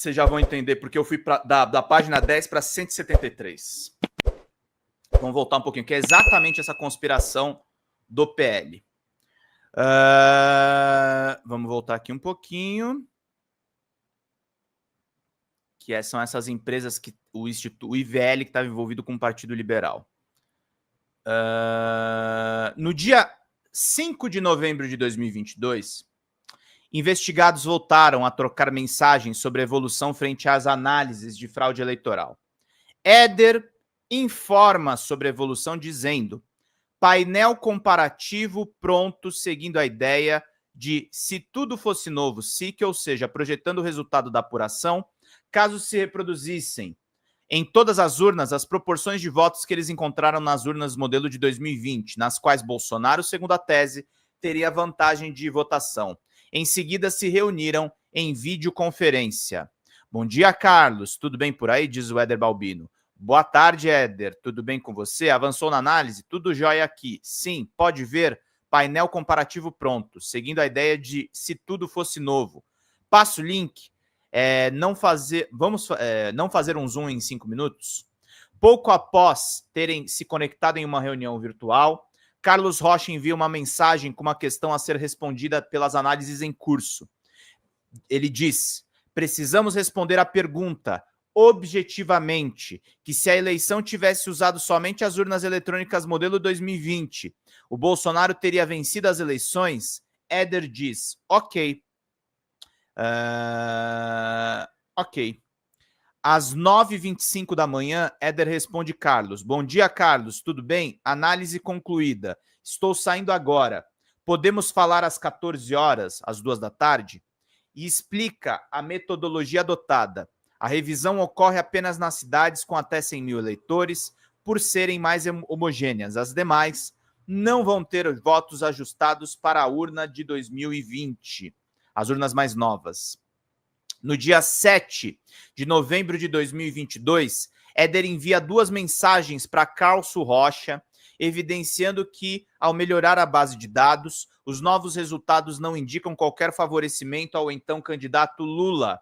vocês já vão entender porque eu fui da página 10 para 173. Vamos voltar um pouquinho, que é exatamente essa conspiração do PL. Vamos voltar aqui um pouquinho. Que são essas empresas que o IVL que estava envolvido com o Partido Liberal. No dia 5 de novembro de 2022, investigados voltaram a trocar mensagens sobre a evolução frente às análises de fraude eleitoral. Éder informa sobre a evolução dizendo: painel comparativo pronto, seguindo a ideia de se tudo fosse novo, SIC, ou seja, projetando o resultado da apuração, caso se reproduzissem em todas as urnas as proporções de votos que eles encontraram nas urnas modelo de 2020, nas quais Bolsonaro, segundo a tese, teria vantagem de votação. Em seguida, se reuniram em videoconferência. Bom dia, Carlos. Tudo bem por aí? Diz o Éder Balbino. Boa tarde, Éder. Tudo bem com você? Avançou na análise? Tudo jóia aqui. Sim, pode ver. Painel comparativo pronto, seguindo a ideia de se tudo fosse novo. Passo o link. Não fazer um zoom em 5 minutos. Pouco após terem se conectado em uma reunião virtual, Carlos Rocha envia uma mensagem com uma questão a ser respondida pelas análises em curso. Ele diz: precisamos responder à pergunta objetivamente, que se a eleição tivesse usado somente as urnas eletrônicas modelo 2020, o Bolsonaro teria vencido as eleições? Éder diz: ok. Ok. Às 9h25 da manhã, Éder responde Carlos. Bom dia, Carlos. Tudo bem? Análise concluída. Estou saindo agora. Podemos falar às 14 horas, às 2 da tarde? E explica a metodologia adotada. A revisão ocorre apenas nas cidades com até 100 mil eleitores, por serem mais homogêneas. As demais não vão ter votos ajustados para a urna de 2020. As urnas mais novas. No dia 7 de novembro de 2022, Éder envia 2 mensagens para Carlos Rocha, evidenciando que, ao melhorar a base de dados, os novos resultados não indicam qualquer favorecimento ao então candidato Lula,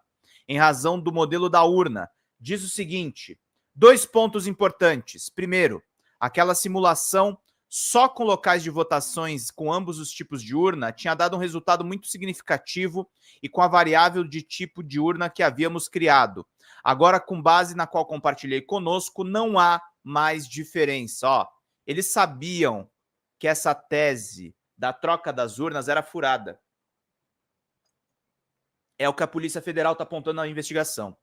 em razão do modelo da urna. Diz o seguinte: 2 pontos importantes. Primeiro, aquela simulação só com locais de votações com ambos os tipos de urna tinha dado um resultado muito significativo e com a variável de tipo de urna que havíamos criado. Agora, com base na qual compartilhei conosco, não há mais diferença. Eles sabiam que essa tese da troca das urnas era furada. É o que a Polícia Federal está apontando na investigação.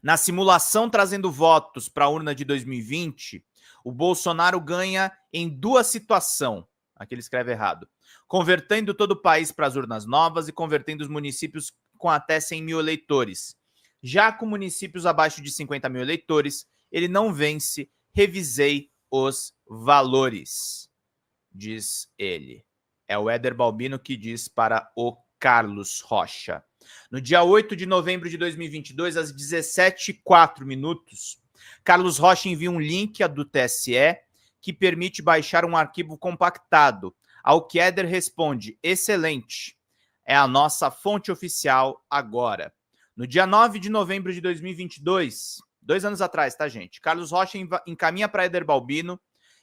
Na simulação trazendo votos para a urna de 2020, o Bolsonaro ganha em 2 situações. Aqui ele escreve errado. Convertendo todo o país para as urnas novas e convertendo os municípios com até 100 mil eleitores. Já com municípios abaixo de 50 mil eleitores, ele não vence. Revisei os valores, diz ele. É o Éder Balbino que diz para o Carlos Rocha. No dia 8 de novembro de 2022, às 17h04, Carlos Rocha envia um link do TSE que permite baixar um arquivo compactado, ao que Éder responde: excelente, é a nossa fonte oficial agora. No dia 9 de novembro de 2022, 2 anos atrás, tá, gente? Carlos Rocha encaminha para Éder Balbino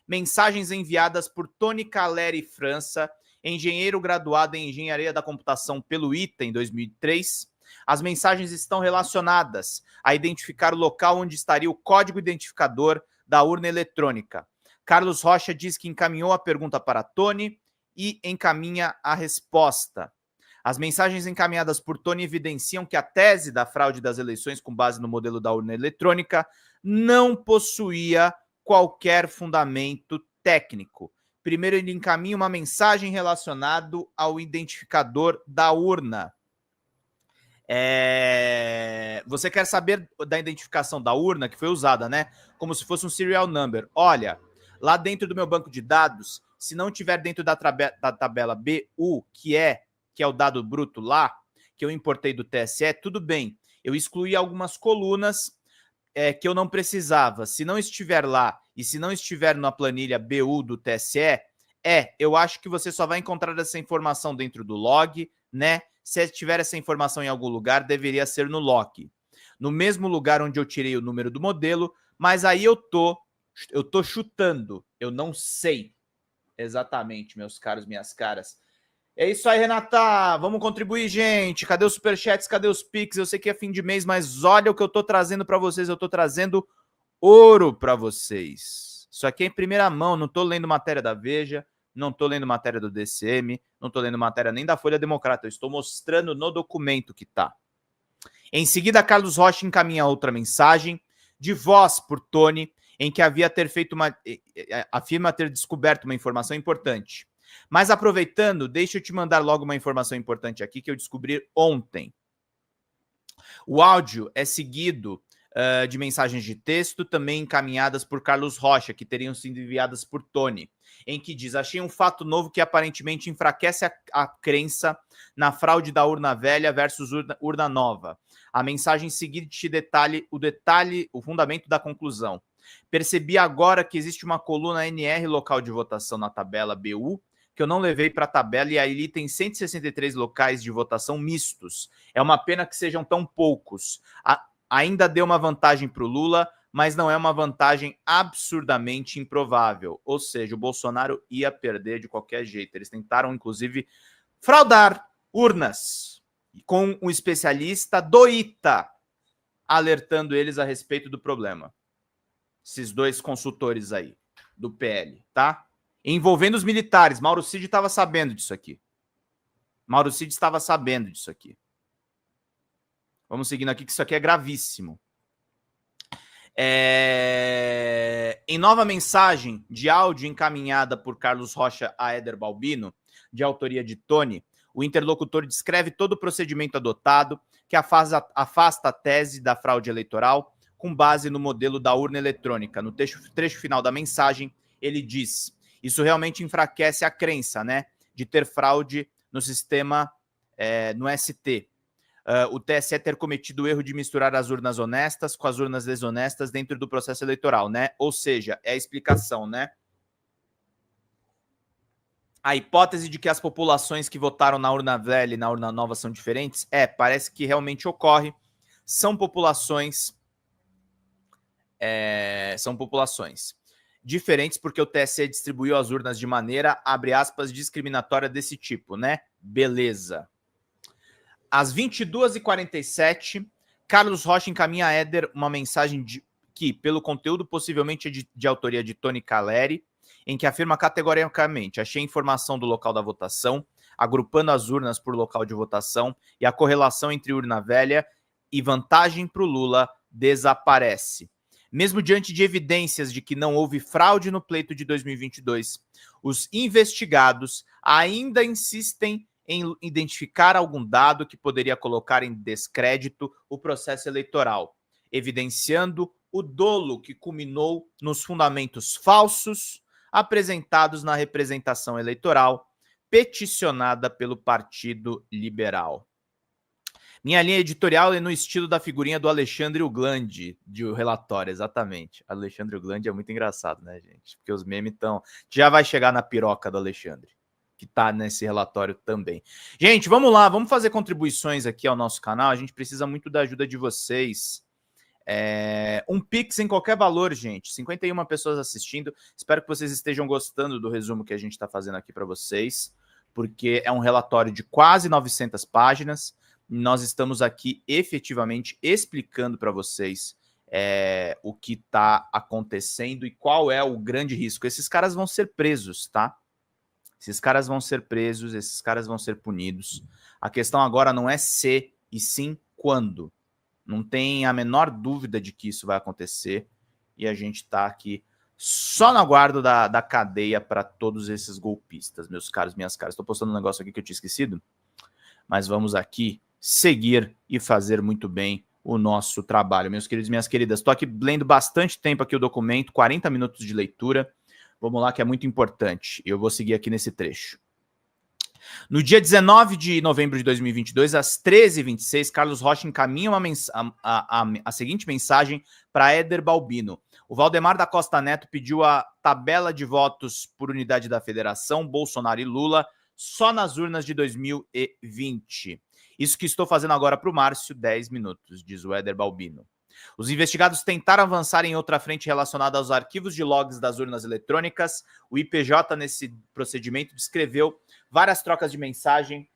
mensagens enviadas por Tony Caleri França, engenheiro graduado em Engenharia da Computação pelo ITA em 2003. As mensagens estão relacionadas a identificar o local onde estaria o código identificador da urna eletrônica. Carlos Rocha diz que encaminhou a pergunta para Tony e encaminha a resposta. As mensagens encaminhadas por Tony evidenciam que a tese da fraude das eleições com base no modelo da urna eletrônica não possuía qualquer fundamento técnico. Primeiro, ele encaminha uma mensagem relacionada ao identificador da urna. Você quer saber da identificação da urna que foi usada, né? Como se fosse um serial number. Olha, lá dentro do meu banco de dados, se não tiver dentro da tabela BU, que é o dado bruto lá, que eu importei do TSE, tudo bem. Eu excluí algumas colunas que eu não precisava. Se não estiver lá e se não estiver na planilha BU do TSE, eu acho que você só vai encontrar essa informação dentro do log, né? Se tiver essa informação em algum lugar, deveria ser no lock. No mesmo lugar onde eu tirei o número do modelo, mas aí eu tô chutando. Eu não sei exatamente, meus caros, minhas caras. É isso aí, Renata. Vamos contribuir, gente. Cadê os superchats? Cadê os Pix? Eu sei que é fim de mês, mas olha o que eu tô trazendo para vocês. Eu tô trazendo ouro para vocês. Isso aqui é em primeira mão. Não tô lendo matéria da Veja, não tô lendo matéria do DCM, não tô lendo matéria nem da Folha Democrata. Eu estou mostrando no documento que tá. Em seguida, Carlos Rocha encaminha outra mensagem de voz por Tony, em que afirma ter descoberto uma informação importante. Mas aproveitando, deixa eu te mandar logo uma informação importante aqui que eu descobri ontem. O áudio é seguido de mensagens de texto, também encaminhadas por Carlos Rocha, que teriam sido enviadas por Tony, em que diz: achei um fato novo que aparentemente enfraquece a crença na fraude da urna velha versus urna nova. A mensagem seguinte detalha o fundamento da conclusão. Percebi agora que existe uma coluna NR local de votação na tabela BU, que eu não levei para a tabela, e ali tem 163 locais de votação mistos. É uma pena que sejam tão poucos. Ainda deu uma vantagem para o Lula, mas não é uma vantagem absurdamente improvável. Ou seja, o Bolsonaro ia perder de qualquer jeito. Eles tentaram, inclusive, fraudar urnas, com um especialista do ITA alertando eles a respeito do problema. Esses dois consultores aí, do PL, tá? Envolvendo os militares. Mauro Cid estava sabendo disso aqui. Mauro Cid estava sabendo disso aqui. Vamos seguindo aqui, que isso aqui é gravíssimo. Em nova mensagem de áudio encaminhada por Carlos Rocha a Éder Balbino, de autoria de Tony, o interlocutor descreve todo o procedimento adotado que afasta a tese da fraude eleitoral com base no modelo da urna eletrônica. No trecho final da mensagem, ele diz: isso realmente enfraquece a crença, né, de ter fraude no sistema, no ST. O TSE ter cometido o erro de misturar as urnas honestas com as urnas desonestas dentro do processo eleitoral, né? Ou seja, é a explicação, né? A hipótese de que as populações que votaram na urna velha e na urna nova são diferentes, parece que realmente ocorre. São populações diferentes, porque o TSE distribuiu as urnas de maneira, abre aspas, discriminatória desse tipo, né? Beleza. Às 22h47, Carlos Rocha encaminha a Éder uma mensagem que, pelo conteúdo, possivelmente é de autoria de Tony Caleri, em que afirma categoricamente: achei informação do local da votação, agrupando as urnas por local de votação, e a correlação entre urna velha e vantagem para o Lula desaparece. Mesmo diante de evidências de que não houve fraude no pleito de 2022, os investigados ainda insistem em identificar algum dado que poderia colocar em descrédito o processo eleitoral, evidenciando o dolo que culminou nos fundamentos falsos apresentados na representação eleitoral peticionada pelo Partido Liberal. Minha linha editorial é no estilo da figurinha do Alexandre Uglandi, de O Relatório, exatamente. Alexandre Uglandi é muito engraçado, né, gente? Porque os memes estão... Já vai chegar na piroca do Alexandre, que tá nesse relatório também. Gente, vamos lá, vamos fazer contribuições aqui ao nosso canal. A gente precisa muito da ajuda de vocês. Um Pix em qualquer valor, gente. 51 pessoas assistindo. Espero que vocês estejam gostando do resumo que a gente está fazendo aqui para vocês, porque é um relatório de quase 900 páginas. Nós estamos aqui efetivamente explicando para vocês o que está acontecendo e qual é o grande risco. Esses caras vão ser presos, tá? Esses caras vão ser presos, esses caras vão ser punidos. A questão agora não é se, e sim quando. Não tem a menor dúvida de que isso vai acontecer. E a gente está aqui só no aguardo da cadeia para todos esses golpistas, meus caros, minhas caras. Estou postando um negócio aqui que eu tinha esquecido, mas vamos aqui seguir e fazer muito bem o nosso trabalho. Meus queridos e minhas queridas, estou aqui lendo bastante tempo aqui o documento, 40 minutos de leitura. Vamos lá, que é muito importante. Eu vou seguir aqui nesse trecho. No dia 19 de novembro de 2022, às 13h26, Carlos Rocha encaminha a seguinte mensagem para Éder Balbino. O Valdemar da Costa Neto pediu a tabela de votos por unidade da federação, Bolsonaro e Lula, só nas urnas de 2020. Isso que estou fazendo agora para o Márcio, 10 minutos, diz o Éder Balbino. Os investigados tentaram avançar em outra frente relacionada aos arquivos de logs das urnas eletrônicas. O IPJ, nesse procedimento, descreveu várias trocas de mensagem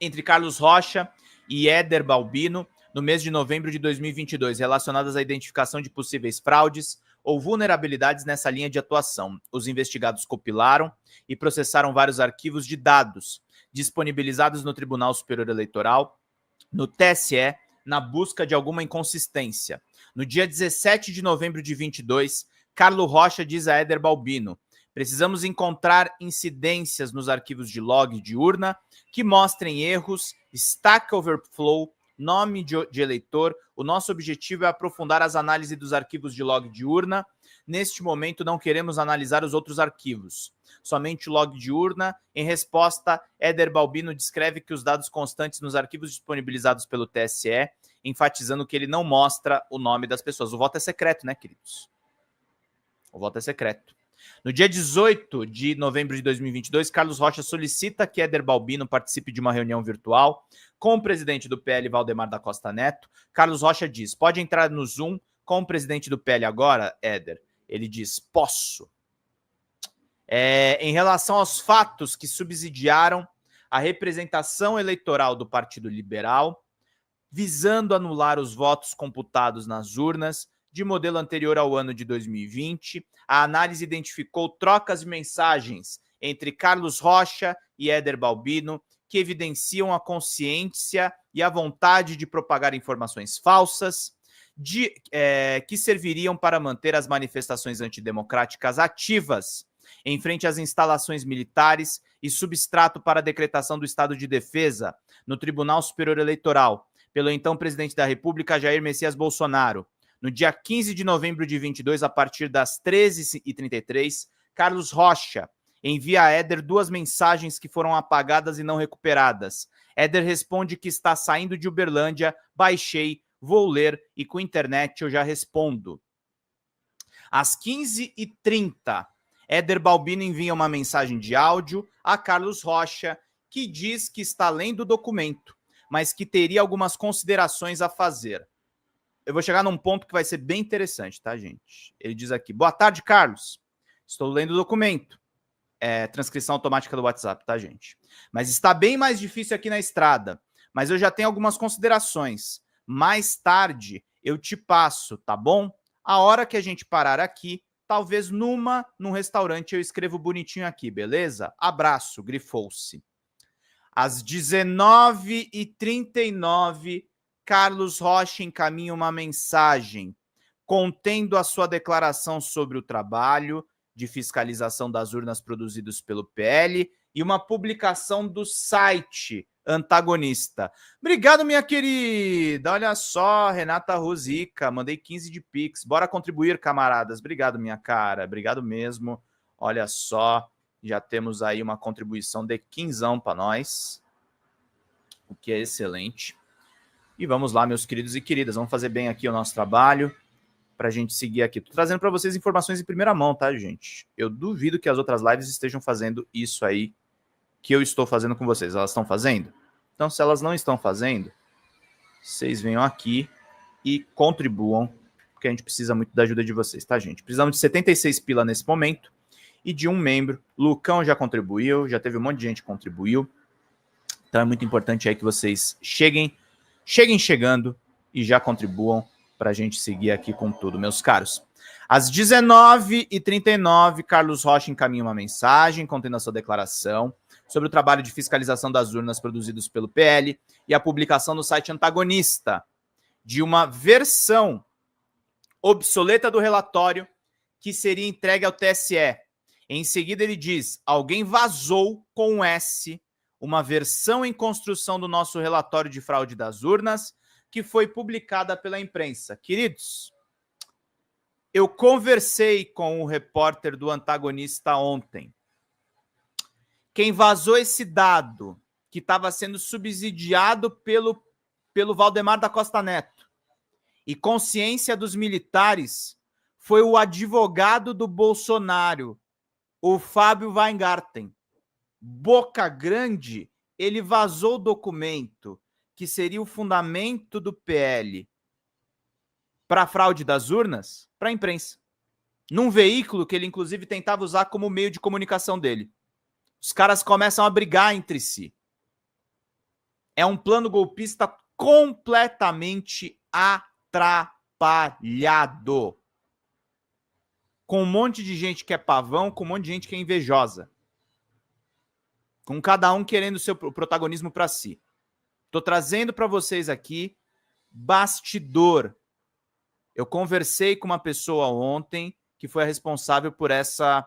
entre Carlos Rocha e Éder Balbino no mês de novembro de 2022, relacionadas à identificação de possíveis fraudes ou vulnerabilidades nessa linha de atuação. Os investigados compilaram e processaram vários arquivos de dados disponibilizados no Tribunal Superior Eleitoral, no TSE, na busca de alguma inconsistência. No dia 17 de novembro de 22, Carlos Rocha diz a Éder Balbino: precisamos encontrar incidências nos arquivos de log de urna que mostrem erros, stack overflow, nome de eleitor. O nosso objetivo é aprofundar as análises dos arquivos de log de urna. Neste momento, não queremos analisar os outros arquivos, somente o log de urna. Em resposta, Éder Balbino descreve que os dados constantes nos arquivos disponibilizados pelo TSE, enfatizando que ele não mostra o nome das pessoas. O voto é secreto, né, queridos? O voto é secreto. No dia 18 de novembro de 2022, Carlos Rocha solicita que Éder Balbino participe de uma reunião virtual com o presidente do PL, Valdemar da Costa Neto. Carlos Rocha diz: pode entrar no Zoom com o presidente do PL agora, Éder? Ele diz: posso. Em relação aos fatos que subsidiaram a representação eleitoral do Partido Liberal, visando anular os votos computados nas urnas de modelo anterior ao ano de 2020, a análise identificou trocas de mensagens entre Carlos Rocha e Éder Balbino que evidenciam a consciência e a vontade de propagar informações falsas, que serviriam para manter as manifestações antidemocráticas ativas em frente às instalações militares e substrato para a decretação do estado de defesa no Tribunal Superior Eleitoral, pelo então presidente da República, Jair Messias Bolsonaro. No dia 15 de novembro de 22, a partir das 13h33, Carlos Rocha envia a Éder 2 mensagens que foram apagadas e não recuperadas. Éder responde que está saindo de Uberlândia, baixei, vou ler e com internet eu já respondo. Às 15h30, Éder Balbino envia uma mensagem de áudio a Carlos Rocha, que diz que está lendo o documento, mas que teria algumas considerações a fazer. Eu vou chegar num ponto que vai ser bem interessante, tá, gente? Ele diz aqui: boa tarde, Carlos. Estou lendo o documento. Transcrição automática do WhatsApp, tá, gente? Mas está bem mais difícil aqui na estrada. Mas eu já tenho algumas considerações. Mais tarde eu te passo, tá bom? A hora que a gente parar aqui, talvez num restaurante eu escrevo bonitinho aqui, beleza? Abraço, grifou-se. Às 19h39, Carlos Rocha encaminha uma mensagem contendo a sua declaração sobre o trabalho de fiscalização das urnas produzidos pelo PL e uma publicação do site antagonista. Obrigado, minha querida. Olha só, Renata Rosica, mandei 15 de Pix. Bora contribuir, camaradas. Obrigado, minha cara. Obrigado mesmo. Olha só, já temos aí uma contribuição de 15 para nós, o que é excelente. E vamos lá, meus queridos e queridas. Vamos fazer bem aqui o nosso trabalho para a gente seguir aqui. Tô trazendo para vocês informações em primeira mão, tá, gente? Eu duvido que as outras lives estejam fazendo isso aí que eu estou fazendo com vocês. Elas estão fazendo? Então, se elas não estão fazendo, vocês venham aqui e contribuam, porque a gente precisa muito da ajuda de vocês, tá, gente? Precisamos de 76 pila nesse momento e de um membro. Lucão já contribuiu, já teve um monte de gente que contribuiu. Então, é muito importante aí que vocês cheguem chegando e já contribuam para a gente seguir aqui com tudo, meus caros. Às 19h39, Carlos Rocha encaminha uma mensagem contendo a sua declaração sobre o trabalho de fiscalização das urnas produzidos pelo PL e a publicação no site antagonista de uma versão obsoleta do relatório que seria entregue ao TSE. Em seguida, ele diz: alguém vazou com um S uma versão em construção do nosso relatório de fraude das urnas, que foi publicada pela imprensa. Queridos, eu conversei com o repórter do antagonista ontem. Quem vazou esse dado, que estava sendo subsidiado pelo Valdemar da Costa Neto, e consciência dos militares, foi o advogado do Bolsonaro, o Fábio Weingarten. Boca Grande, ele vazou o documento que seria o fundamento do PL para a fraude das urnas para a imprensa. Num veículo que ele, inclusive, tentava usar como meio de comunicação dele. Os caras começam a brigar entre si. É um plano golpista completamente atrapalhado. Com um monte de gente que é pavão, com um monte de gente que é invejosa. Com cada um querendo o protagonismo para si. Estou trazendo para vocês aqui bastidor. Eu conversei com uma pessoa ontem que foi a responsável por essa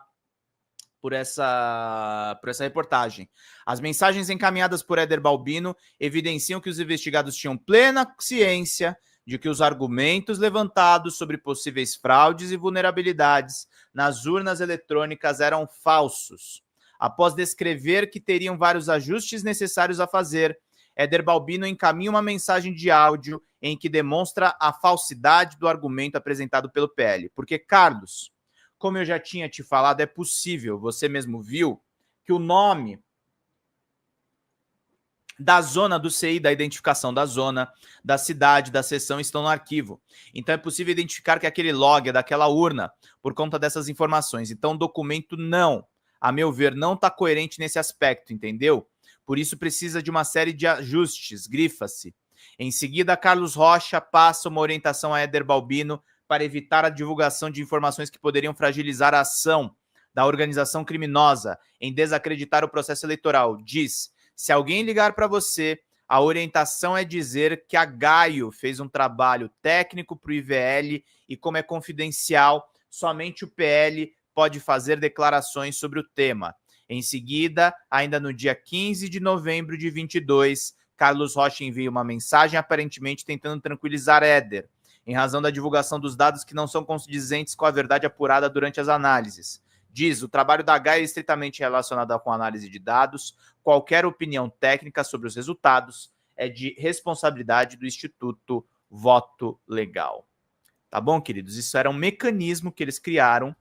reportagem. As mensagens encaminhadas por Éder Balbino evidenciam que os investigados tinham plena ciência de que os argumentos levantados sobre possíveis fraudes e vulnerabilidades nas urnas eletrônicas eram falsos. Após descrever que teriam vários ajustes necessários a fazer, Éder Balbino encaminha uma mensagem de áudio em que demonstra a falsidade do argumento apresentado pelo PL. Porque, Carlos, como eu já tinha te falado, é possível, você mesmo viu, que o nome da zona do CI, da identificação da zona, da cidade, da seção, estão no arquivo. Então é possível identificar que aquele log é daquela urna por conta dessas informações. Então o documento não, a meu ver, não está coerente nesse aspecto, entendeu? Por isso precisa de uma série de ajustes, grifa-se. Em seguida, Carlos Rocha passa uma orientação a Éder Balbino para evitar a divulgação de informações que poderiam fragilizar a ação da organização criminosa em desacreditar o processo eleitoral. Diz, se alguém ligar para você, a orientação é dizer que a Gaio fez um trabalho técnico para o IVL e, como é confidencial, somente o PL pode fazer declarações sobre o tema. Em seguida, ainda no dia 15 de novembro de 22, Carlos Rocha envia uma mensagem aparentemente tentando tranquilizar Éder, em razão da divulgação dos dados que não são condizentes com a verdade apurada durante as análises. Diz, o trabalho da Gaia é estritamente relacionado com a análise de dados. Qualquer opinião técnica sobre os resultados é de responsabilidade do Instituto Voto Legal. Tá bom, queridos? Isso era um mecanismo que eles criaram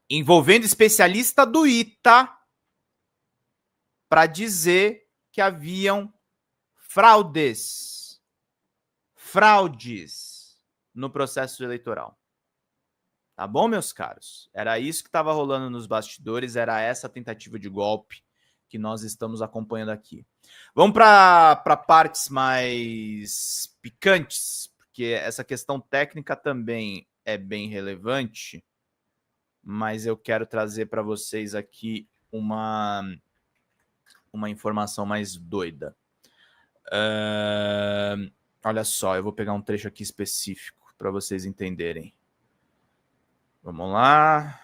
envolvendo especialista do ITA para dizer que haviam fraudes no processo eleitoral. Tá bom, meus caros? Era isso que estava rolando nos bastidores, era essa tentativa de golpe que nós estamos acompanhando aqui. Vamos para partes mais picantes, porque essa questão técnica também é bem relevante, mas eu quero trazer para vocês aqui uma informação mais doida. Olha só, eu vou pegar um trecho aqui específico para vocês entenderem. Vamos lá.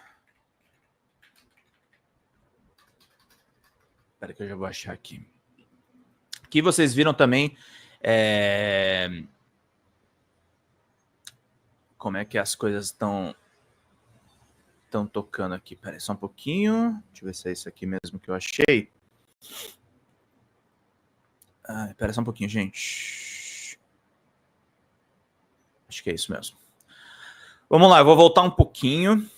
Espera que eu já vou achar aqui. Aqui vocês viram também como é que as coisas estão tocando aqui. Espera aí só um pouquinho. Deixa eu ver se é isso aqui mesmo que eu achei. Espera só um pouquinho, gente. Acho que é isso mesmo. Vamos lá, eu vou voltar um pouquinho.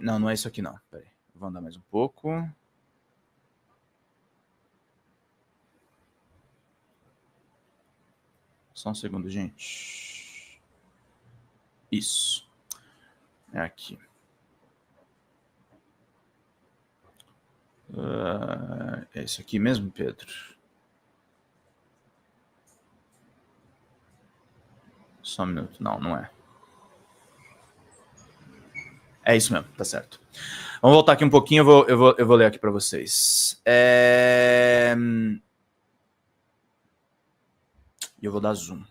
Não, não é isso aqui não. Pera aí. Vou andar mais um pouco. Só um segundo, gente. Isso. É aqui. É isso aqui mesmo, Pedro? Só um minuto. Não, não é. É isso mesmo, tá certo. Vamos voltar aqui um pouquinho, eu vou ler aqui para vocês. E eu vou dar zoom.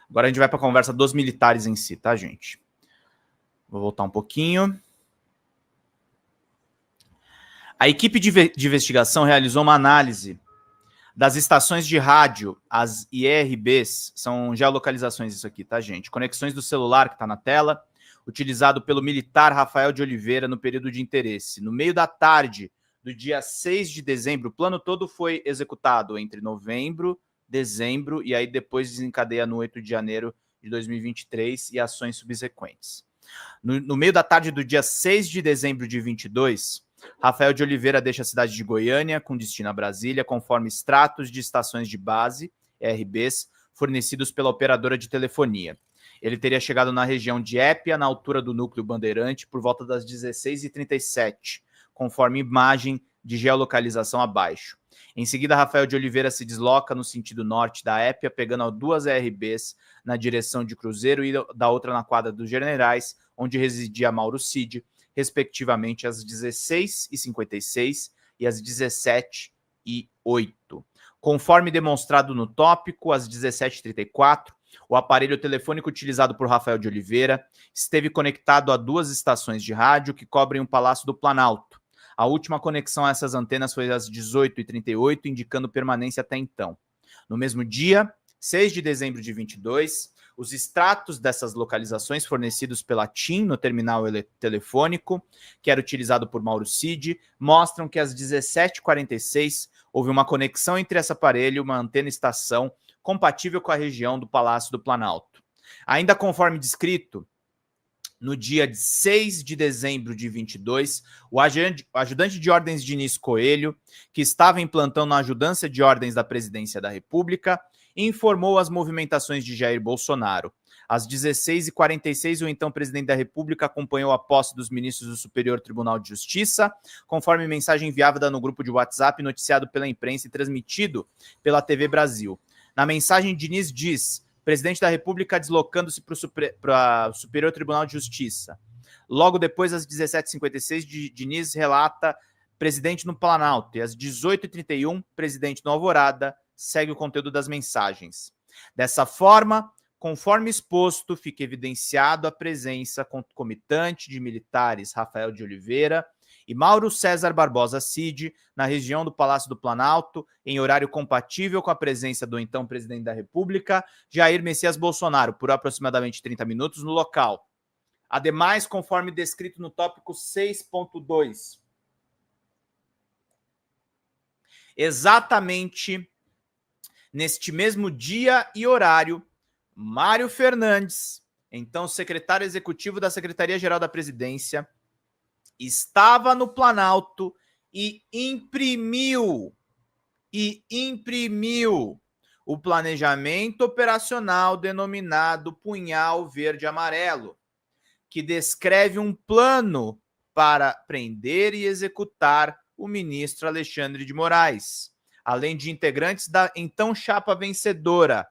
Agora a gente vai para a conversa dos militares em si, tá, gente? Vou voltar um pouquinho. A equipe de investigação realizou uma análise das estações de rádio, as IRBs, são geolocalizações isso aqui, tá, gente? Conexões do celular que está na tela, utilizado pelo militar Rafael de Oliveira no período de interesse. No meio da tarde do dia 6 de dezembro, o plano todo foi executado entre novembro, dezembro e aí depois desencadeia no 8 de janeiro de 2023 e ações subsequentes. No meio da tarde do dia 6 de dezembro de 22, Rafael de Oliveira deixa a cidade de Goiânia com destino a Brasília, conforme extratos de estações de base, ERBs, fornecidos pela operadora de telefonia. Ele teria chegado na região de Épia, na altura do núcleo Bandeirante, por volta das 16h37, conforme imagem de geolocalização abaixo. Em seguida, Rafael de Oliveira se desloca no sentido norte da Épia, pegando 2 ERBs na direção de Cruzeiro e da outra na quadra dos Generais, onde residia Mauro Cid, respectivamente às 16h56 e às 17h08. Conforme demonstrado no tópico, às 17h34, o aparelho telefônico utilizado por Rafael de Oliveira esteve conectado a 2 estações de rádio que cobrem o Palácio do Planalto. A última conexão a essas antenas foi às 18h38, indicando permanência até então. No mesmo dia, 6 de dezembro de 22, os extratos dessas localizações fornecidos pela TIM no terminal telefônico, que era utilizado por Mauro Cid, mostram que às 17h46 houve uma conexão entre esse aparelho e uma antena-estação compatível com a região do Palácio do Planalto. Ainda conforme descrito, no dia 6 de dezembro de 22, o ajudante de ordens Diniz Coelho, que estava em plantão na ajudância de ordens da Presidência da República, informou as movimentações de Jair Bolsonaro. Às 16h46, o então presidente da República acompanhou a posse dos ministros do Superior Tribunal de Justiça, conforme mensagem enviada no grupo de WhatsApp noticiado pela imprensa e transmitido pela TV Brasil. Na mensagem, Diniz diz: presidente da República deslocando-se para o Superior Tribunal de Justiça. Logo depois, às 17h56, Diniz relata presidente no Planalto. E às 18h31, presidente no Alvorada, segue o conteúdo das mensagens. Dessa forma, conforme exposto, fica evidenciado a presença concomitante de militares Rafael de Oliveira e Mauro César Barbosa Cid na região do Palácio do Planalto, em horário compatível com a presença do então presidente da República, Jair Messias Bolsonaro, por aproximadamente 30 minutos no local. Ademais, conforme descrito no tópico 6.2, exatamente neste mesmo dia e horário, Mário Fernandes, então secretário executivo da Secretaria-Geral da Presidência, estava no Planalto e imprimiu o planejamento operacional denominado Punhal Verde-Amarelo, que descreve um plano para prender e executar o ministro Alexandre de Moraes, além de integrantes da então chapa vencedora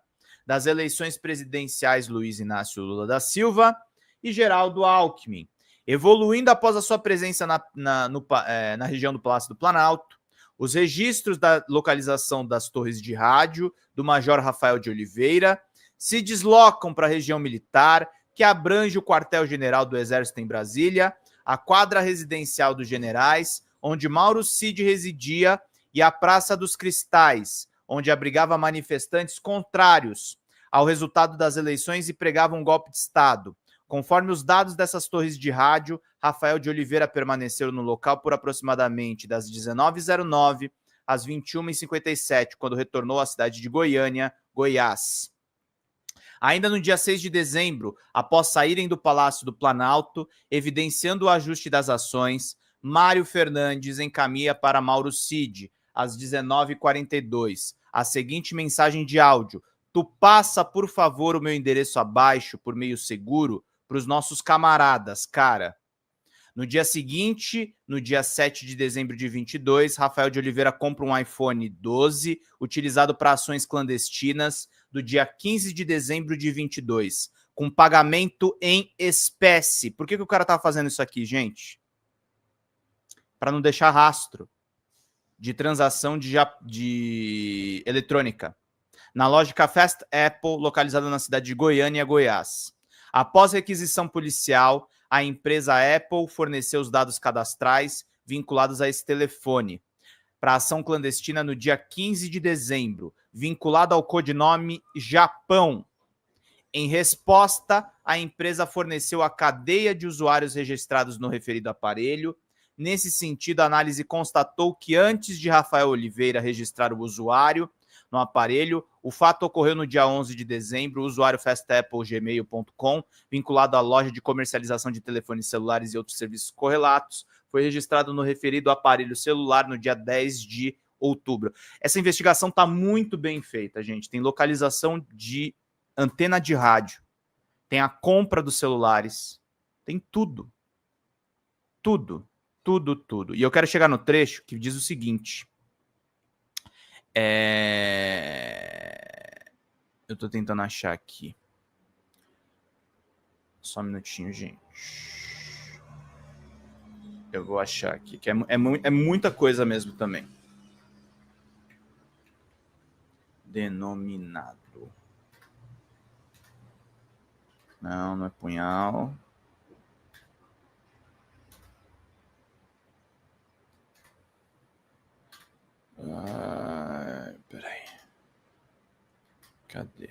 das eleições presidenciais Luiz Inácio Lula da Silva e Geraldo Alckmin, evoluindo após a sua presença na região do Palácio do Planalto. Os registros da localização das torres de rádio do Major Rafael de Oliveira se deslocam para a região militar, que abrange o quartel-general do Exército em Brasília, a quadra residencial dos generais, onde Mauro Cid residia, e a Praça dos Cristais, onde abrigava manifestantes contrários ao resultado das eleições e pregavam um golpe de Estado. Conforme os dados dessas torres de rádio, Rafael de Oliveira permaneceu no local por aproximadamente das 19h09 às 21h57, quando retornou à cidade de Goiânia, Goiás. Ainda no dia 6 de dezembro, após saírem do Palácio do Planalto, evidenciando o ajuste das ações, Mário Fernandes encaminha para Mauro Cid, às 19h42, a seguinte mensagem de áudio: tu passa, por favor, o meu endereço abaixo, por meio seguro, para os nossos camaradas, cara. No dia seguinte, no dia 7 de dezembro de 22, Rafael de Oliveira compra um iPhone 12, utilizado para ações clandestinas, do dia 15 de dezembro de 22, com pagamento em espécie. Por que o cara tá fazendo isso aqui, gente? Para não deixar rastro de transação de eletrônica na lógica Fast Apple, localizada na cidade de Goiânia, Goiás. Após requisição policial, a empresa Apple forneceu os dados cadastrais vinculados a esse telefone para ação clandestina no dia 15 de dezembro, vinculado ao codinome Japão. Em resposta, a empresa forneceu a cadeia de usuários registrados no referido aparelho. Nesse sentido, a análise constatou que antes de Rafael Oliveira registrar o usuário no aparelho, o fato ocorreu no dia 11 de dezembro. O usuário fastapplegmail.com, vinculado à loja de comercialização de telefones celulares e outros serviços correlatos, foi registrado no referido aparelho celular no dia 10 de outubro. Essa investigação está muito bem feita, gente. Tem localização de antena de rádio, tem a compra dos celulares, tem tudo. Tudo. E eu quero chegar no trecho que diz o seguinte. Eu estou tentando achar aqui. Só um minutinho, gente. Eu vou achar aqui, que é muita coisa mesmo também. Denominado. Não é punhal. Peraí. Cadê?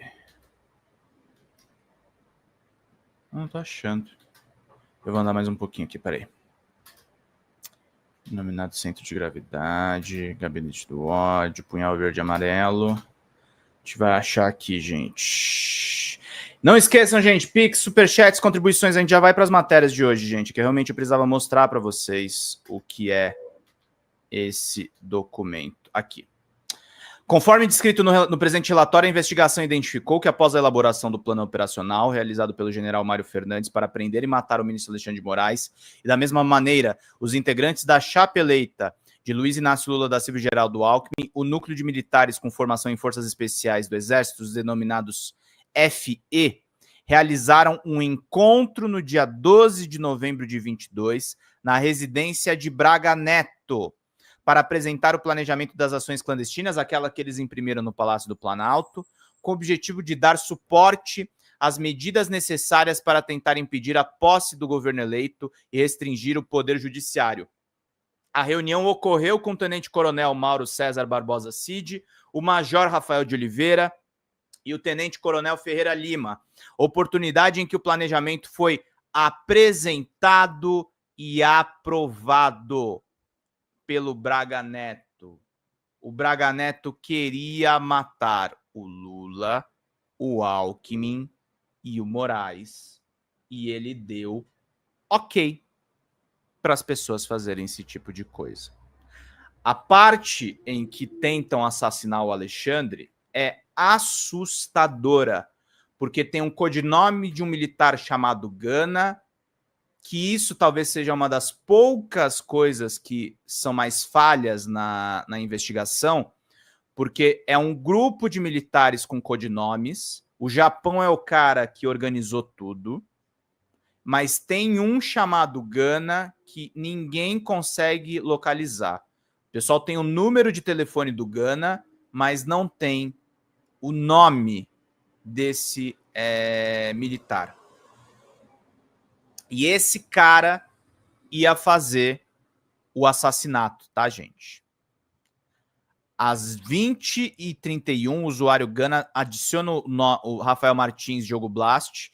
Não tô achando. Eu vou andar mais um pouquinho aqui, peraí. Denominado centro de gravidade, gabinete do ódio, punhal verde e amarelo. A gente vai achar aqui, gente. Não esqueçam, gente, Pix, Superchats, contribuições. A gente já vai para as matérias de hoje, gente, que realmente eu precisava mostrar para vocês o que é esse documento aqui. Conforme descrito no presente relatório, a investigação identificou que após a elaboração do plano operacional realizado pelo general Mário Fernandes para prender e matar o ministro Alexandre de Moraes, e da mesma maneira, os integrantes da chapa eleita de Luiz Inácio Lula da Silva e Geraldo Alckmin, o núcleo de militares com formação em forças especiais do Exército, os denominados FE, realizaram um encontro no dia 12 de novembro de 22, na residência de Braga Neto, para apresentar o planejamento das ações clandestinas, aquela que eles imprimiram no Palácio do Planalto, com o objetivo de dar suporte às medidas necessárias para tentar impedir a posse do governo eleito e restringir o poder judiciário. A reunião ocorreu com o tenente-coronel Mauro César Barbosa Cid, o major Rafael de Oliveira e o tenente-coronel Ferreira Lima, oportunidade em que o planejamento foi apresentado e aprovado pelo Braga Neto. O Braga Neto queria matar o Lula, o Alckmin e o Moraes. E ele deu ok para as pessoas fazerem esse tipo de coisa. A parte em que tentam assassinar o Alexandre é assustadora, porque tem um codinome de um militar chamado Gana, que isso talvez seja uma das poucas coisas que são mais falhas na investigação, porque é um grupo de militares com codinomes, o Japão é o cara que organizou tudo, mas tem um chamado Gana que ninguém consegue localizar. O pessoal tem o número de telefone do Gana, mas não tem o nome desse militar. E esse cara ia fazer o assassinato, tá, gente? Às 20h31, o usuário Gana adiciona o Rafael Martins Diogo Blast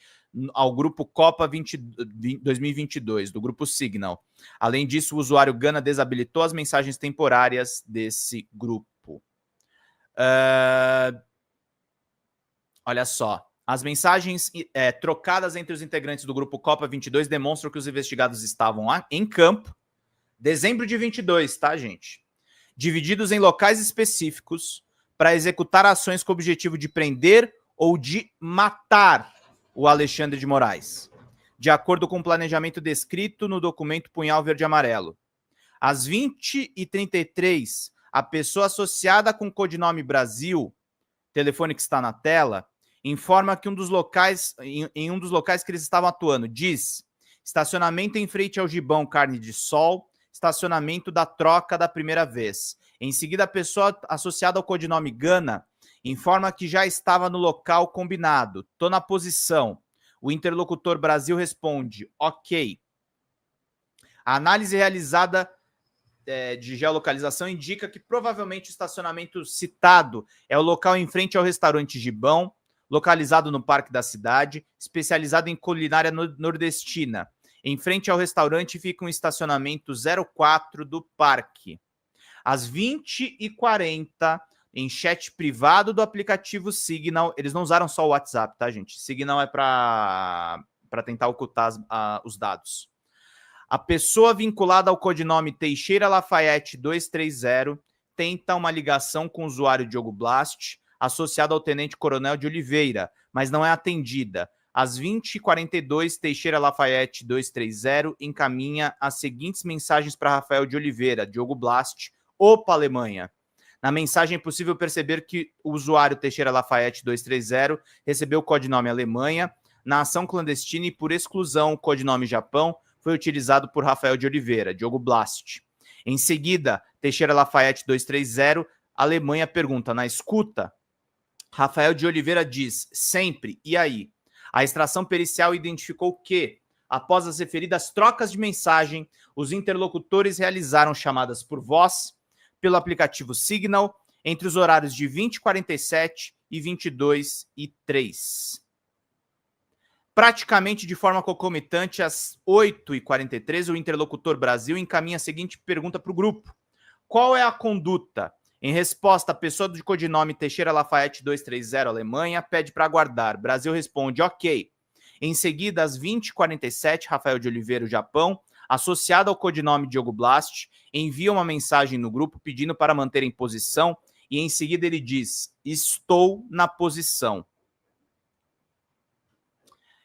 ao grupo Copa 2022, do grupo Signal. Além disso, o usuário Gana desabilitou as mensagens temporárias desse grupo. Olha só. As mensagens trocadas entre os integrantes do grupo Copa 22 demonstram que os investigados estavam em campo, dezembro de 22, tá, gente? Divididos em locais específicos para executar ações com o objetivo de prender ou de matar o Alexandre de Moraes, de acordo com o planejamento descrito no documento Punhal Verde e Amarelo. Às 20h33, a pessoa associada com o codinome Brasil, telefone que está na tela, informa que em um dos locais que eles estavam atuando, diz: estacionamento em frente ao Gibão Carne de Sol, estacionamento da troca da primeira vez. Em seguida, a pessoa associada ao codinome Gana informa que já estava no local combinado. Tô na posição. O interlocutor Brasil responde: ok. A análise realizada de geolocalização indica que provavelmente o estacionamento citado é o local em frente ao restaurante Gibão, localizado no Parque da Cidade, especializado em culinária nordestina. Em frente ao restaurante fica um estacionamento 04 do parque. Às 20h40, em chat privado do aplicativo Signal, eles não usaram só o WhatsApp, tá, gente? Signal é para tentar ocultar os dados. A pessoa vinculada ao codinome Teixeira Lafayette 230 tenta uma ligação com o usuário Diogo Blast, associado ao Tenente Coronel de Oliveira, mas não é atendida. Às 20h42, Teixeira Lafayette 230 encaminha as seguintes mensagens para Rafael de Oliveira, Diogo Blast, Opa, Alemanha. Na mensagem é possível perceber que o usuário Teixeira Lafayette 230 recebeu o codinome Alemanha. Na ação clandestina e por exclusão, o codinome Japão foi utilizado por Rafael de Oliveira, Diogo Blast. Em seguida, Teixeira Lafayette 230, Alemanha pergunta, na escuta, Rafael de Oliveira diz, sempre, e aí? A extração pericial identificou que, após as referidas trocas de mensagem, os interlocutores realizaram chamadas por voz pelo aplicativo Signal entre os horários de 20h47 e 22h03. Praticamente de forma concomitante, às 8h43, o interlocutor Brasil encaminha a seguinte pergunta para o grupo. Qual é a conduta? Em resposta, a pessoa de codinome Teixeira Lafayette 230, Alemanha, pede para aguardar. Brasil responde, ok. Em seguida, às 20h47, Rafael de Oliveira, Japão, associado ao codinome Diogo Blast, envia uma mensagem no grupo pedindo para manter em posição e em seguida ele diz, estou na posição.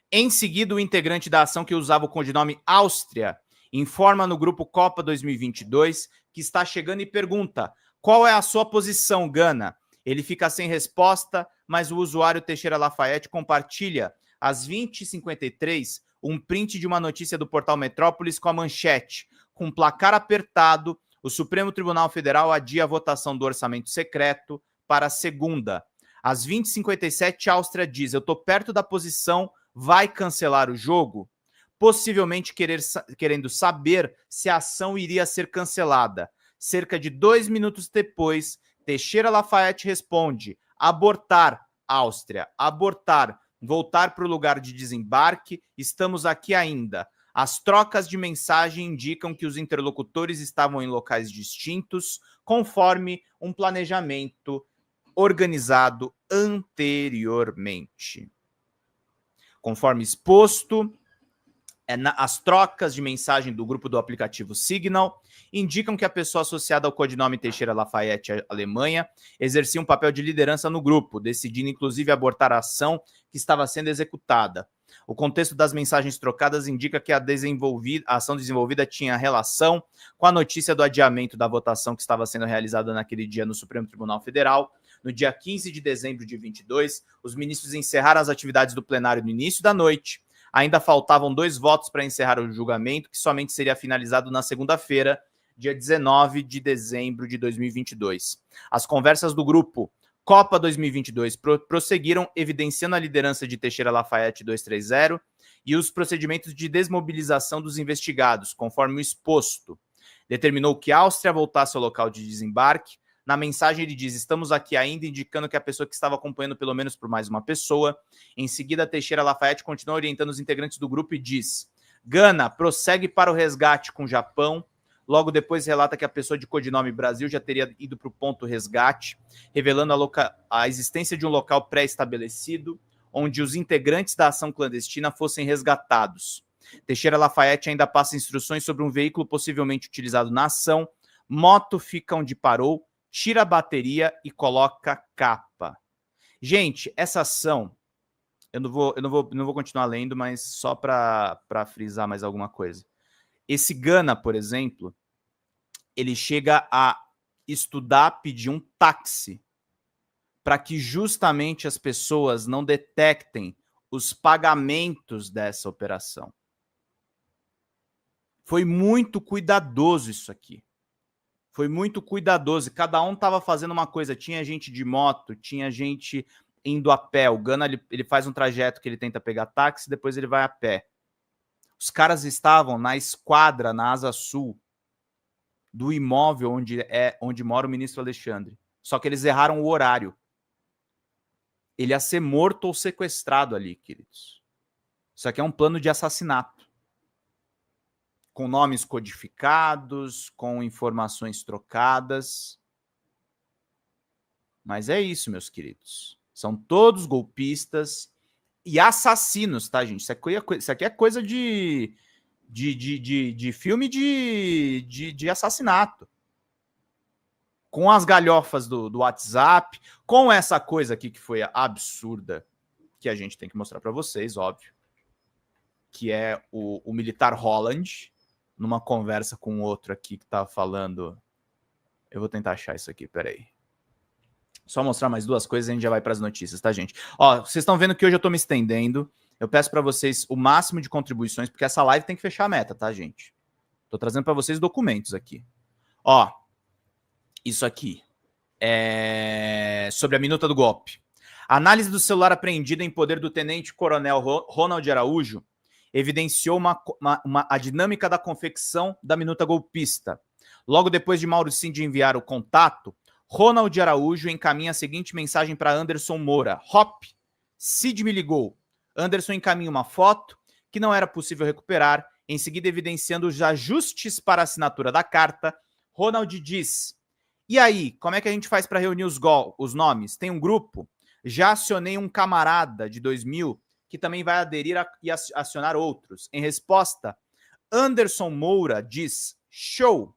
Em seguida, o integrante da ação que usava o codinome Áustria informa no grupo Copa 2022 que está chegando e pergunta qual é a sua posição, Gana? Ele fica sem resposta, mas o usuário Teixeira Lafayette compartilha às 20h53 um print de uma notícia do portal Metrópolis com a manchete. Com placar apertado, o Supremo Tribunal Federal adia a votação do orçamento secreto para segunda. Às 20h57, a Áustria diz, eu estou perto da posição, vai cancelar o jogo? Possivelmente querendo saber se a ação iria ser cancelada. Cerca de 2 minutos depois, Teixeira Lafayette responde, abortar, Áustria, abortar, voltar para o lugar de desembarque, estamos aqui ainda. As trocas de mensagem indicam que os interlocutores estavam em locais distintos, conforme um planejamento organizado anteriormente. Conforme exposto, as trocas de mensagem do grupo do aplicativo Signal indicam que a pessoa associada ao codinome Teixeira Lafayette Alemanha exercia um papel de liderança no grupo, decidindo inclusive abortar a ação que estava sendo executada. O contexto das mensagens trocadas indica que a ação desenvolvida tinha relação com a notícia do adiamento da votação que estava sendo realizada naquele dia no Supremo Tribunal Federal. No dia 15 de dezembro de 22, os ministros encerraram as atividades do plenário no início da noite. Ainda faltavam 2 votos para encerrar o julgamento, que somente seria finalizado na segunda-feira, dia 19 de dezembro de 2022. As conversas do grupo Copa 2022 prosseguiram, evidenciando a liderança de Teixeira Lafayette 230 e os procedimentos de desmobilização dos investigados, conforme o exposto. Determinou que a Áustria voltasse ao local de desembarque. Na mensagem ele diz, estamos aqui ainda, indicando que a pessoa que estava acompanhando pelo menos por mais uma pessoa. Em seguida, Teixeira Lafayette continua orientando os integrantes do grupo e diz, Gana, prossegue para o resgate com o Japão. Logo depois relata que a pessoa de codinome Brasil já teria ido para o ponto resgate, revelando a existência de um local pré-estabelecido, onde os integrantes da ação clandestina fossem resgatados. Teixeira Lafayette ainda passa instruções sobre um veículo possivelmente utilizado na ação. Moto fica onde parou, tira a bateria e coloca capa. Gente, essa ação, eu não vou continuar lendo, mas só para frisar mais alguma coisa. Esse Gana, por exemplo, ele chega a estudar, pedir um táxi para que justamente as pessoas não detectem os pagamentos dessa operação. Foi muito cuidadoso isso aqui. Foi muito cuidadoso. Cada um estava fazendo uma coisa. Tinha gente de moto, tinha gente indo a pé. O Gana, ele faz um trajeto que ele tenta pegar táxi, depois ele vai a pé. Os caras estavam na esquadra, na asa sul, do imóvel onde mora o ministro Alexandre. Só que eles erraram o horário. Ele ia ser morto ou sequestrado ali, queridos. Isso aqui é um plano de assassinato. Com nomes codificados, com informações trocadas. Mas é isso, meus queridos. São todos golpistas e assassinos, tá, gente? Isso aqui é coisa de de filme de assassinato. Com as galhofas do WhatsApp, com essa coisa aqui que foi absurda, que a gente tem que mostrar para vocês, óbvio, que é o militar Holland, numa conversa com outro aqui que tá falando... Eu vou tentar achar isso aqui, peraí. Só mostrar mais duas coisas e a gente já vai para as notícias, tá, gente? Ó, vocês estão vendo que hoje eu tô me estendendo. Eu peço para vocês o máximo de contribuições, porque essa live tem que fechar a meta, tá, gente? Tô trazendo para vocês documentos aqui. Ó, isso aqui é sobre a minuta do golpe. A análise do celular apreendido em poder do tenente-coronel Ronald Araújo evidenciou a dinâmica da confecção da minuta golpista. Logo depois de Mauro Cid enviar o contato, Ronald Araújo encaminha a seguinte mensagem para Anderson Moura. Hop, Cid me ligou. Anderson encaminha uma foto que não era possível recuperar. Em seguida, evidenciando os ajustes para a assinatura da carta, Ronald diz: e aí, como é que a gente faz para reunir os nomes? Tem um grupo? Já acionei um camarada de 2000 que também vai aderir e acionar outros. Em resposta, Anderson Moura diz: show!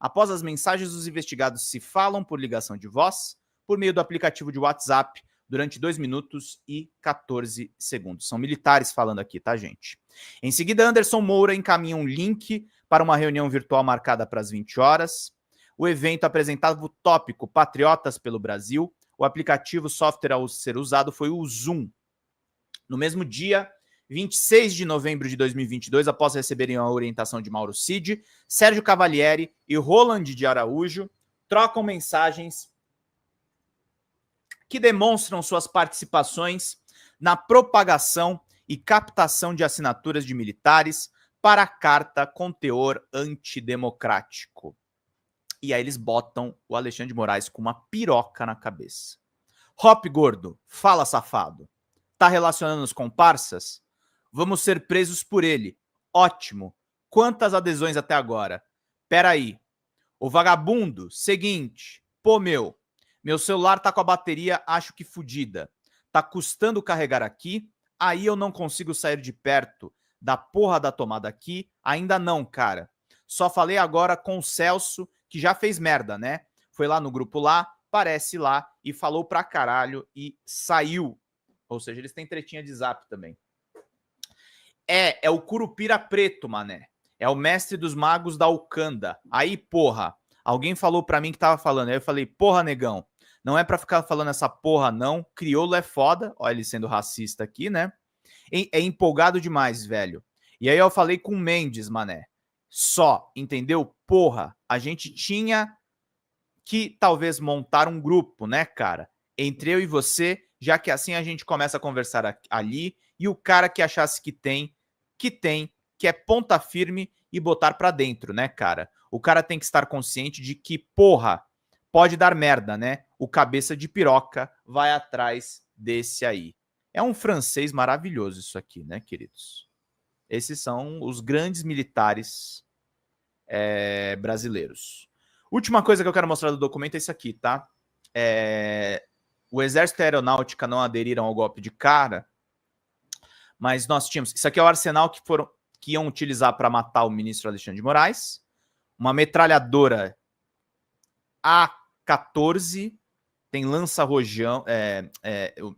Após as mensagens, os investigados se falam por ligação de voz por meio do aplicativo de WhatsApp durante 2 minutos e 14 segundos. São militares falando aqui, tá, gente? Em seguida, Anderson Moura encaminha um link para uma reunião virtual marcada para as 20 horas. O evento apresentava o tópico Patriotas pelo Brasil. O aplicativo software a ser usado foi o Zoom. No mesmo dia, 26 de novembro de 2022, após receberem a orientação de Mauro Cid, Sérgio Cavalieri e Roland de Araújo trocam mensagens que demonstram suas participações na propagação e captação de assinaturas de militares para a carta com teor antidemocrático. E aí eles botam o Alexandre de Moraes com uma piroca na cabeça. Hop, gordo, fala, safado. Tá relacionando os comparsas? Vamos ser presos por ele. Ótimo. Quantas adesões até agora? Peraí. O vagabundo, seguinte. Pô, meu celular tá com a bateria, acho que fodida. Tá custando carregar aqui, aí eu não consigo sair de perto da porra da tomada aqui. Ainda não, cara. Só falei agora com o Celso, que já fez merda, né? Foi lá no grupo lá, aparece lá e falou pra caralho e saiu. Ou seja, eles têm tretinha de zap também. É o Curupira Preto, mané. É o mestre dos magos da Wakanda. Aí, porra, alguém falou pra mim que tava falando. Aí eu falei, porra, negão, não é pra ficar falando essa porra, não. Crioulo é foda. Olha ele sendo racista aqui, né? É empolgado demais, velho. E aí eu falei com o Mendes, mané. Só, entendeu? Porra, a gente tinha que talvez montar um grupo, né, cara? Entre eu e você, já que assim a gente começa a conversar ali e o cara que achasse que é ponta firme e botar pra dentro, né, cara? O cara tem que estar consciente de que, porra, pode dar merda, né? O cabeça de piroca vai atrás desse aí. É um francês maravilhoso isso aqui, né, queridos? Esses são os grandes militares brasileiros. Última coisa que eu quero mostrar do documento é isso aqui, tá? O Exército e a Aeronáutica não aderiram ao golpe de cara, mas nós tínhamos... Isso aqui é o arsenal que iam utilizar para matar o ministro Alexandre de Moraes. Uma metralhadora A14, tem lança-rojão,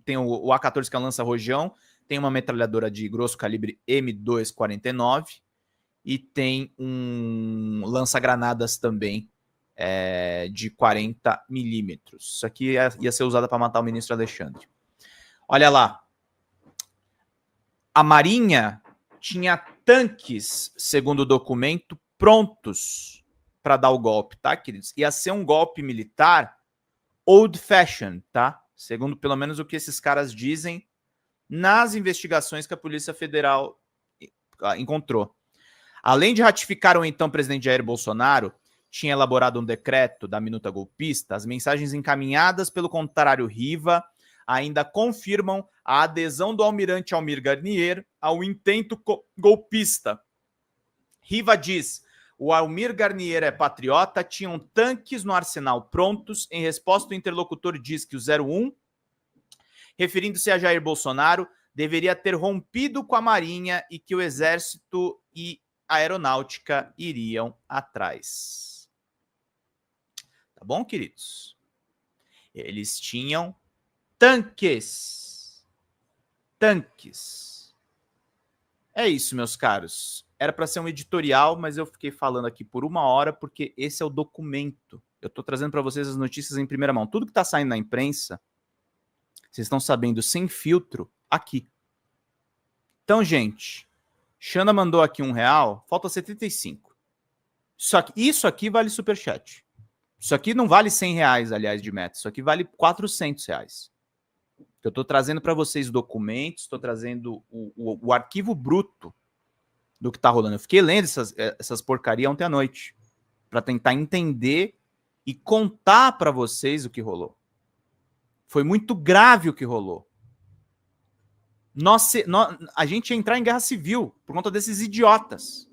tem o A14 que é lança-rojão, tem uma metralhadora de grosso calibre M249 e tem um lança-granadas também de 40 milímetros. Isso aqui ia ser usado para matar o ministro Alexandre. Olha lá. A Marinha tinha tanques, segundo o documento, prontos para dar o golpe, tá, queridos? Ia ser um golpe militar old-fashioned, tá? Segundo pelo menos o que esses caras dizem nas investigações que a Polícia Federal encontrou. Além de ratificar o então presidente Jair Bolsonaro, tinha elaborado um decreto da minuta golpista, as mensagens encaminhadas pelo contrário Riva ainda confirmam a adesão do almirante Almir Garnier ao intento golpista. Riva diz: o Almir Garnier é patriota, tinham tanques no arsenal prontos. Em resposta, o interlocutor diz que o 01, referindo-se a Jair Bolsonaro, deveria ter rompido com a Marinha e que o Exército e aeronáutica iriam atrás. Tá bom, queridos? Eles tinham tanques. Tanques. É isso, meus caros. Era para ser um editorial, mas eu fiquei falando aqui por 1 hora porque esse é o documento. Eu estou trazendo para vocês as notícias em primeira mão. Tudo que está saindo na imprensa, vocês estão sabendo sem filtro aqui. Então, gente, Xana mandou aqui R$1, falta 75. Isso aqui vale superchat. Isso aqui não vale R$100, aliás, de meta. Isso aqui vale R$400. Eu estou trazendo para vocês documentos, estou trazendo o arquivo bruto do que está rolando. Eu fiquei lendo essas porcarias ontem à noite para tentar entender e contar para vocês o que rolou. Foi muito grave o que rolou. A gente ia entrar em guerra civil por conta desses idiotas.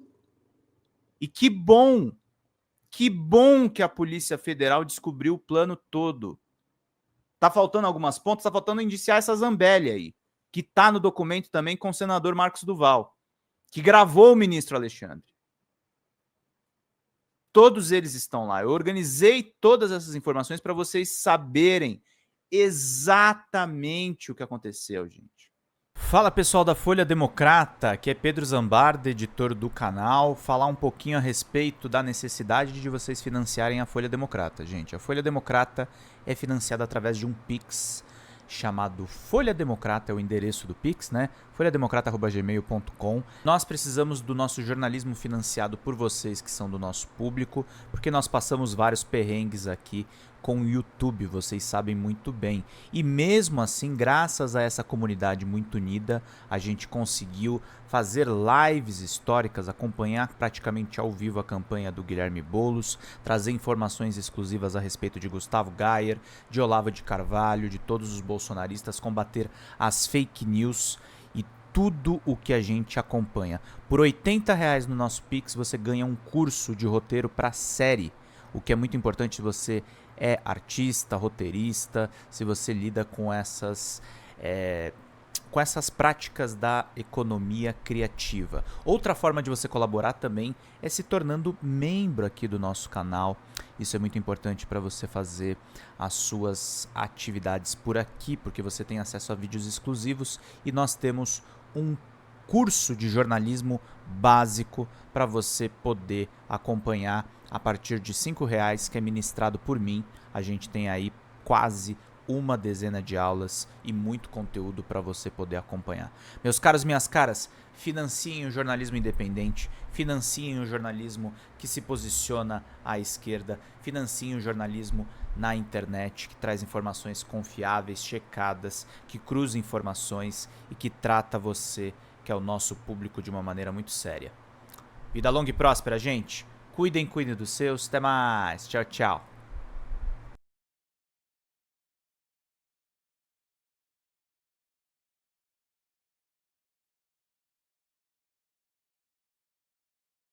E que bom que a Polícia Federal descobriu o plano todo. Tá faltando algumas pontas, tá faltando indiciar essa Zambelli aí, que tá no documento também com o senador Marcos Duval, que gravou o ministro Alexandre. Todos eles estão lá. Eu organizei todas essas informações para vocês saberem exatamente o que aconteceu, gente. Fala, pessoal da Folha Democrata, aqui é Pedro Zambarda, editor do canal, falar um pouquinho a respeito da necessidade de vocês financiarem a Folha Democrata, gente. A Folha Democrata é financiada através de um Pix chamado Folha Democrata, é o endereço do Pix, né? folhademocrata@gmail.com. Nós precisamos do nosso jornalismo financiado por vocês que são do nosso público, porque nós passamos vários perrengues aqui com o YouTube, vocês sabem muito bem. E mesmo assim, graças a essa comunidade muito unida, a gente conseguiu fazer lives históricas, acompanhar praticamente ao vivo a campanha do Guilherme Boulos, trazer informações exclusivas a respeito de Gustavo Gayer, de Olavo de Carvalho, de todos os bolsonaristas, combater as fake news e tudo o que a gente acompanha. Por R$80 no nosso Pix, você ganha um curso de roteiro para série, o que é muito importante se você é artista, roteirista, se você lida com essas práticas da economia criativa. Outra forma de você colaborar também é se tornando membro aqui do nosso canal. Isso é muito importante para você fazer as suas atividades por aqui, porque você tem acesso a vídeos exclusivos e nós temos um curso de jornalismo básico para você poder acompanhar a partir de R$5, que é ministrado por mim. A gente tem aí quase uma dezena de aulas e muito conteúdo para você poder acompanhar. Meus caros, minhas caras, financiem o jornalismo independente, financiem o jornalismo que se posiciona à esquerda, financiem o jornalismo na internet, que traz informações confiáveis, checadas, que cruza informações e que trata você, que é o nosso público, de uma maneira muito séria. Vida longa e próspera, gente. Cuidem dos seus. Até mais. Tchau, tchau.